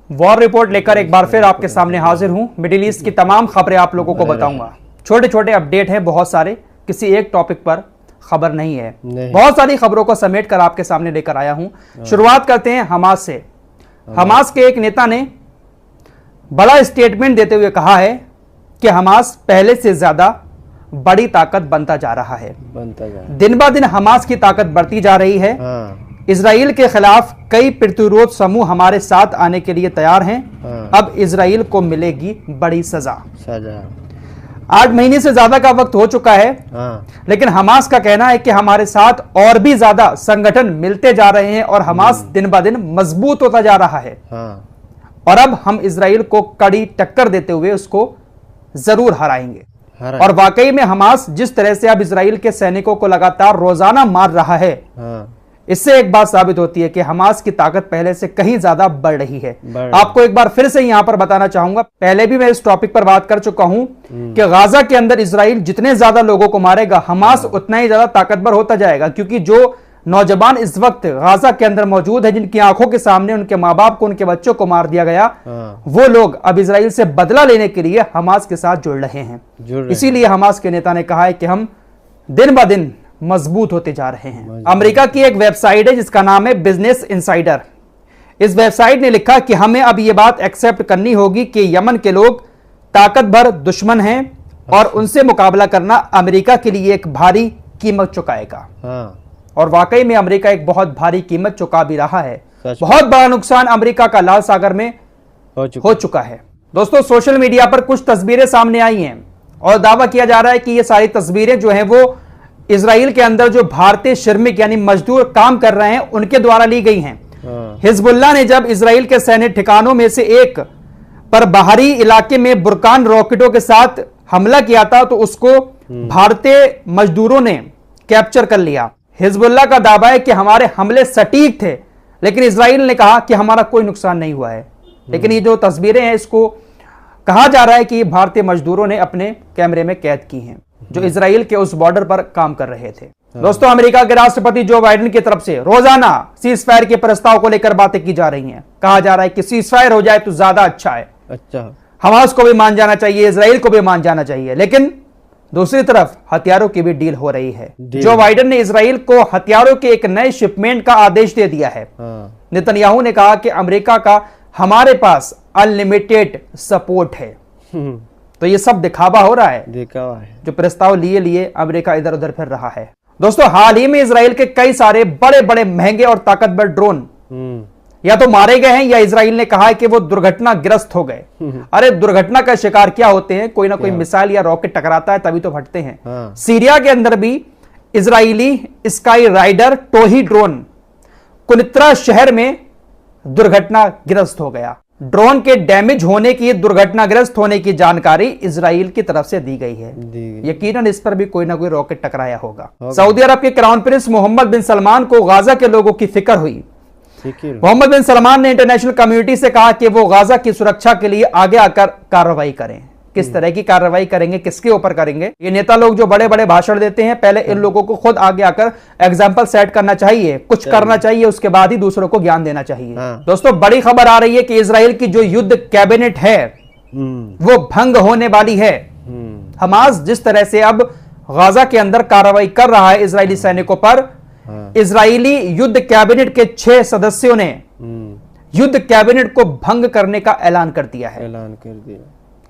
War report लेकर एक बार फिर आपके सामने हाजिर हूं। मिडिल ईस्ट की तमाम खबरें आप लोगों को बताऊंगा। छोटे छोटे अपडेट हैं बहुत सारे, किसी एक टॉपिक पर खबर नहीं है, बहुत सारी खबरों को समेट कर आपके सामने लेकर आया हूं। शुरुआत करते हैं हमास से। हमास के एक नेता ने बड़ा स्टेटमेंट देते हुए कहा है कि हमास पहले से ज्यादा बड़ी ताकत बनता जा रहा है। दिन ब दिन हमास की ताकत बढ़ती जा रही है। इजराइल के खिलाफ कई प्रतिरोध समूह हमारे साथ आने के लिए तैयार हैं। अब इजराइल को मिलेगी बड़ी सजा। 8 महीने से ज्यादा का वक्त हो चुका है, लेकिन हमास का कहना है कि हमारे साथ और भी ज्यादा संगठन मिलते जा रहे हैं और हमास दिन ब दिन मजबूत होता जा रहा है। और अब हम इजराइल को कड़ी टक्कर देते हुए उसको जरूर हराएंगे। और वाकई में हमास जिस तरह से अब इजराइल के सैनिकों को लगातार रोजाना मार रहा है, इससे एक बात साबित होती है कि हमास की ताकत पहले से कहीं ज्यादा बढ़ रही है। आपको एक बार फिर से यहां पर बताना चाहूंगा, पहले भी मैं इस टॉपिक पर बात कर चुका हूं कि गाजा के अंदर इजराइल जितने ज्यादा लोगों को मारेगा, हमास उतना ही ज्यादा ताकतवर होता जाएगा। क्योंकि जो नौजवान इस वक्त गाजा के अंदर मौजूद है, जिनकी आंखों के सामने उनके मां बाप को, उनके बच्चों को मार दिया गया, वो लोग अब इजराइल से बदला लेने के लिए हमास के साथ जुड़ रहे हैं। इसीलिए हमास के नेता ने कहा है कि हम दिन ब दिन मजबूत होते जा रहे हैं। अमेरिका की एक वेबसाइट है जिसका नाम है बिजनेस इनसाइडर। इस वेबसाइट ने लिखा कि हमें अब यह बात एक्सेप्ट करनी होगी कि यमन के लोग ताकतवर दुश्मन हैं और उनसे मुकाबला करना अमेरिका के लिए एक भारी कीमत चुकाएगा। और वाकई में अमेरिका एक बहुत भारी कीमत चुका भी रहा है। बहुत बड़ा नुकसान अमेरिका का लाल सागर में हो चुका है। दोस्तों, सोशल मीडिया पर कुछ तस्वीरें सामने आई हैं और दावा किया जा रहा है कि ये सारी तस्वीरें जो हैं वो इजराइल के अंदर जो भारतीय श्रमिक यानी मजदूर काम कर रहे हैं उनके द्वारा ली गई हैं। हिजबुल्लाह ने जब इजराइल के सैन्य ठिकानों में से एक पर बाहरी इलाके में बुरकान रॉकेटों के साथ हमला किया था तो उसको भारतीय मजदूरों ने कैप्चर कर लिया। हिजबुल्लाह का दावा है कि हमारे हमले सटीक थे, लेकिन इजराइल ने कहा कि हमारा कोई नुकसान नहीं हुआ है। लेकिन ये जो तस्वीरें हैं, इसको कहा जा रहा है कि भारतीय मजदूरों ने अपने कैमरे में कैद की हैं, जो इजराइल के उस बॉर्डर पर काम कर रहे थे। दोस्तों, अमेरिका के राष्ट्रपति जो बाइडेन की तरफ से रोजाना सीज फायर के प्रस्ताव को लेकर बातें की जा रही हैं। कहा जा रहा है कि सीज फायर हो जाए तो ज्यादा अच्छा है। हमास को भी मान जाना चाहिए, इजराइल को भी मान जाना चाहिए। लेकिन दूसरी तरफ हथियारों की भी डील हो रही है। जो बाइडेन ने इजराइल को हथियारों के एक नए शिपमेंट का आदेश दे दिया है। नेतन्याहू ने कहा कि अमेरिका का हमारे पास अनलिमिटेड सपोर्ट है। तो ये सब दिखावा हो रहा है, जो प्रस्ताव लिए लिए अमेरिका इधर उधर फिर रहा है। दोस्तों, हाल ही में इजराइल के कई सारे बड़े बड़े महंगे और ताकतवर ड्रोन या तो मारे गए हैं या इजराइल ने कहा है कि वो दुर्घटनाग्रस्त हो गए। अरे, दुर्घटना का शिकार क्या होते हैं? कोई ना कोई मिसाइल या रॉकेट टकराता है तभी तो फटते हैं। सीरिया के अंदर भी इजरायली स्काई राइडर टोही ड्रोन कुनित्रा शहर में दुर्घटनाग्रस्त हो गया। ड्रोन के डैमेज होने की, दुर्घटनाग्रस्त होने की जानकारी इजराइल की तरफ से दी गई है। यकीनन इस पर भी कोई ना कोई रॉकेट टकराया होगा। सऊदी अरब के क्राउन प्रिंस मोहम्मद बिन सलमान को गाजा के लोगों की फिक्र हुई। मोहम्मद बिन सलमान ने इंटरनेशनल कम्युनिटी से कहा कि वो गाजा की सुरक्षा के लिए आगे आकर कार्रवाई करें। किस तरह की कार्रवाई करेंगे, किसके ऊपर करेंगे? ये नेता लोग जो बड़े बड़े भाषण देते हैं, पहले इन लोगों को खुद आगे आकर एग्जाम्पल सेट करना चाहिए, कुछ करना चाहिए, उसके बाद ही दूसरों को ज्ञान देना चाहिए। दोस्तों, बड़ी खबर आ रही है कि इजराइल की जो युद्ध कैबिनेट है वो भंग होने वाली है। हमास जिस तरह से अब गाजा के अंदर कार्रवाई कर रहा है इजरायली सैनिकों पर, इजरायली युद्ध कैबिनेट के 6 सदस्यों ने युद्ध कैबिनेट को भंग करने का ऐलान कर दिया है।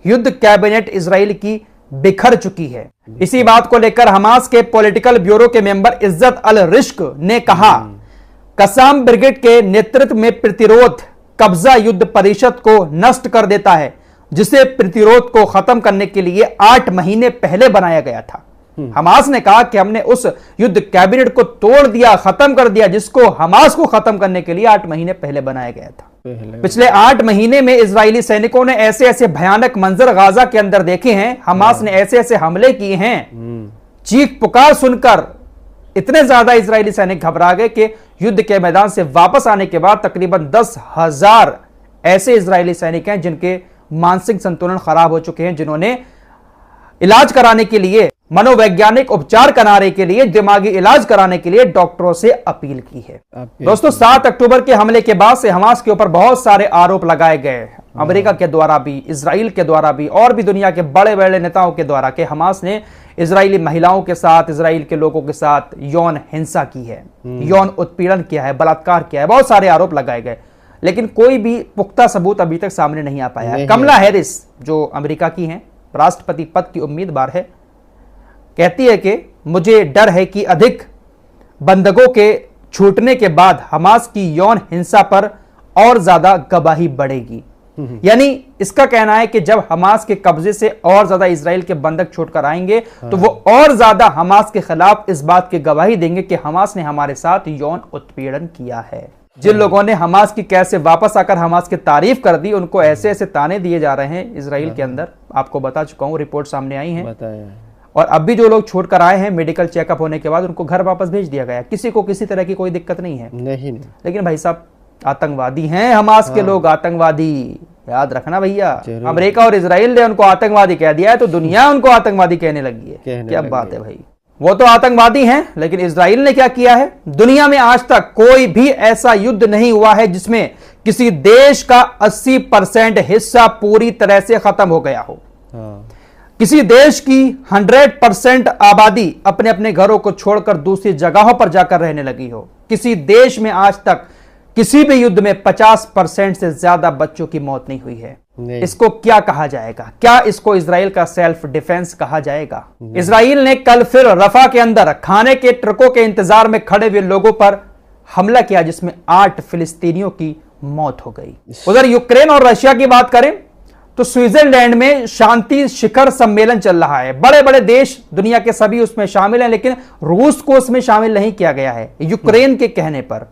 युद्ध कैबिनेट इजराइल की बिखर चुकी है। इसी बात को लेकर हमास के पॉलिटिकल ब्यूरो के मेंबर इज्जत अल रिश्क ने कहा, कसाम ब्रिगेड के नेतृत्व में प्रतिरोध कब्जा युद्ध परिषद को नष्ट कर देता है, जिसे प्रतिरोध को खत्म करने के लिए 8 महीने पहले बनाया गया था। हमास ने कहा कि हमने उस युद्ध कैबिनेट को तोड़ दिया, खत्म कर दिया, जिसको हमास को खत्म करने के लिए 8 महीने पहले बनाया गया था। पिछले 8 महीने में इजरायली सैनिकों ने ऐसे ऐसे भयानक मंजर गाजा के अंदर देखे हैं, हमास ने ऐसे ऐसे हमले किए हैं, चीख पुकार सुनकर इतने ज्यादा इजरायली सैनिक घबरा गए कि युद्ध के मैदान से वापस आने के बाद तकरीबन 10,000 ऐसे इजरायली सैनिक हैं जिनके मानसिक संतुलन खराब हो चुके हैं, जिन्होंने इलाज कराने के लिए मनोवैज्ञानिक उपचार कराने के लिए, दिमागी इलाज कराने के लिए डॉक्टरों से अपील की है। दोस्तों 7 अक्टूबर के हमले के बाद से हमास के ऊपर बहुत सारे आरोप लगाए गए, अमेरिका के द्वारा भी, इजराइल के द्वारा भी और भी दुनिया के बड़े बड़े नेताओं के द्वारा कि हमास ने इजरायली महिलाओं के साथ, इजराइल के लोगों के साथ यौन हिंसा की है, यौन उत्पीड़न किया है, बलात्कार किया है, बहुत सारे आरोप लगाए गए, लेकिन कोई भी पुख्ता सबूत अभी तक सामने नहीं आ पाया है। कमला हैरिस जो अमेरिका की हैं, राष्ट्रपति पद की उम्मीदवार है, कहती है कि मुझे डर है कि अधिक बंधकों के छूटने के बाद हमास की यौन हिंसा पर और ज्यादा गवाही बढ़ेगी। यानी इसका कहना है कि जब हमास के कब्जे से और ज्यादा इजराइल के बंधक छोड़कर आएंगे तो वो और ज्यादा हमास के खिलाफ इस बात की गवाही देंगे कि हमास ने हमारे साथ यौन उत्पीड़न किया है। जिन लोगों ने हमास की कैद से वापस आकर हमास की तारीफ कर दी, उनको ऐसे ऐसे ताने दिए जा रहे हैं इजराइल के अंदर। आपको बता चुका हूं, रिपोर्ट सामने आई है। और अब भी जो लोग छोड़कर आए हैं मेडिकल चेकअप होने के बाद, उनको घर वापस भेज दिया गया। किसी को किसी तरह की कोई दिक्कत नहीं है। नहीं। लेकिन भाई साहब आतंकवादी हैं हमास के लोग, आतंकवादी, याद रखना भैया। अमेरिका और इजराइल ने उनको आतंकवादी कह दिया है तो दुनिया उनको आतंकवादी कहने लगी है। क्या बात है भाई, वो तो आतंकवादी हैं, लेकिन इजराइल ने क्या किया है? दुनिया में आज तक कोई भी ऐसा युद्ध नहीं हुआ है जिसमें किसी देश का 80% हिस्सा पूरी तरह से खत्म हो गया हो। किसी देश की 100% आबादी अपने अपने घरों को छोड़कर दूसरी जगहों पर जाकर रहने लगी हो। किसी देश में आज तक किसी भी युद्ध में 50% से ज्यादा बच्चों की मौत नहीं हुई है। इसको क्या कहा जाएगा? क्या इसको इजराइल का सेल्फ डिफेंस कहा जाएगा? इजराइल ने कल फिर रफा के अंदर खाने के ट्रकों के इंतजार में खड़े हुए लोगों पर हमला किया, जिसमें 8 फिलिस्तीनियों की मौत हो गई। उधर यूक्रेन और रशिया की बात करें तो स्विट्जरलैंड में शांति शिखर सम्मेलन चल रहा है। बड़े बड़े देश दुनिया के सभी उसमें शामिल हैं, लेकिन रूस को उसमें शामिल नहीं किया गया है यूक्रेन के कहने पर।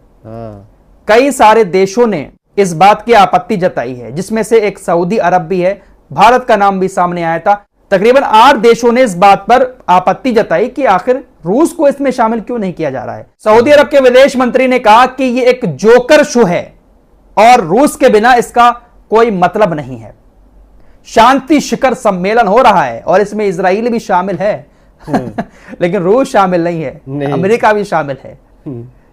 कई सारे देशों ने इस बात की आपत्ति जताई है, जिसमें से एक सऊदी अरब भी है। भारत का नाम भी सामने आया था। तकरीबन 8 देशों ने इस बात पर आपत्ति जताई कि आखिर रूस को इसमें शामिल क्यों नहीं किया जा रहा है। सऊदी अरब के विदेश मंत्री ने कहा कि यह एक जोकर शो है और रूस के बिना इसका कोई मतलब नहीं है। शांति शिखर सम्मेलन हो रहा है और इसमें इजराइल भी शामिल है लेकिन रूस शामिल नहीं है, अमेरिका भी शामिल है।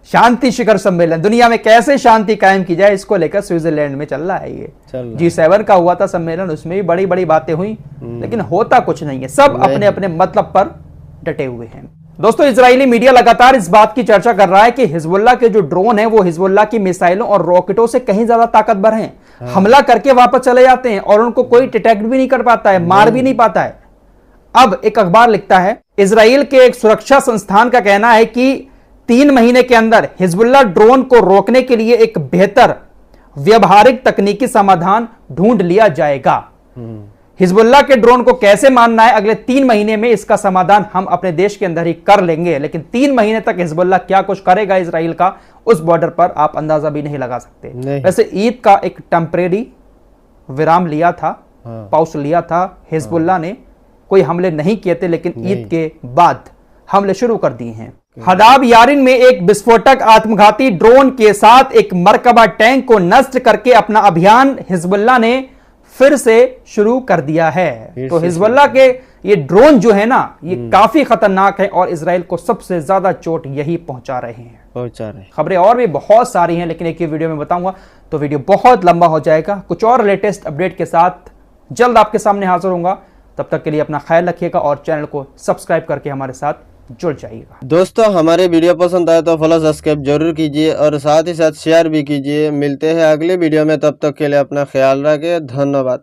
शांति शिखर सम्मेलन, दुनिया में कैसे शांति कायम की जाए, इसको लेकर स्विट्जरलैंड में चल रहा है। ये G7 का हुआ था सम्मेलन, उसमें भी बड़ी बड़ी बातें हुई, लेकिन होता कुछ नहीं है। सब अपने अपने मतलब पर डटे हुए हैं। दोस्तों इजरायली मीडिया लगातार इस बात की चर्चा कर रहा है कि हिजबुल्लाह के जो ड्रोन है वो हिजबुल्लाह की मिसाइलों और रॉकेटों से कहीं ज्यादा ताकतवर हैं। हमला करके वापस चले जाते हैं और उनको कोई डिटेक्ट भी नहीं कर पाता है, मार भी नहीं पाता है। अब एक अखबार लिखता है, इजराइल के एक सुरक्षा संस्थान का कहना है कि 3 महीने के अंदर हिजबुल्लाह ड्रोन को रोकने के लिए एक बेहतर व्यवहारिक तकनीकी समाधान ढूंढ लिया जाएगा। हिजबुल्लाह के ड्रोन को कैसे मारना है, अगले 3 महीने में इसका समाधान हम अपने देश के अंदर ही कर लेंगे। लेकिन 3 महीने तक हिजबुल्लाह क्या कुछ करेगा इजराइल का, उस बॉर्डर पर आप अंदाजा भी नहीं लगा सकते। वैसे ईद का एक टेम्परेरी विराम लिया था, पॉज लिया था हिजबुल्लाह ने, कोई हमले नहीं किए थे, लेकिन ईद के बाद हमले शुरू कर दिए हैं। हदाब यारिन में एक विस्फोटक आत्मघाती ड्रोन के साथ एक मरकबा टैंक को नष्ट करके अपना अभियान हिजबुल्लाह ने फिर से शुरू कर दिया है। तो हिजबुल्लाह के ये ड्रोन जो है ना, ये काफी खतरनाक है और इजराइल को सबसे ज्यादा चोट यही पहुंचा रहे हैं। खबरें और भी बहुत सारी हैं, लेकिन एक ही वीडियो में बताऊंगा तो वीडियो बहुत लंबा हो जाएगा। कुछ और लेटेस्ट अपडेट के साथ जल्द आपके सामने हाजिर होऊंगा। तब तक के लिए अपना ख्याल रखिएगा और चैनल को सब्सक्राइब करके हमारे साथ जुड़ जाइएगा। दोस्तों हमारे वीडियो पसंद आए तो फॉलो सब्सक्राइब जरूर कीजिए और साथ ही साथ शेयर भी कीजिए। मिलते हैं अगले वीडियो में, तब तक के लिए अपना ख्याल रखें। धन्यवाद।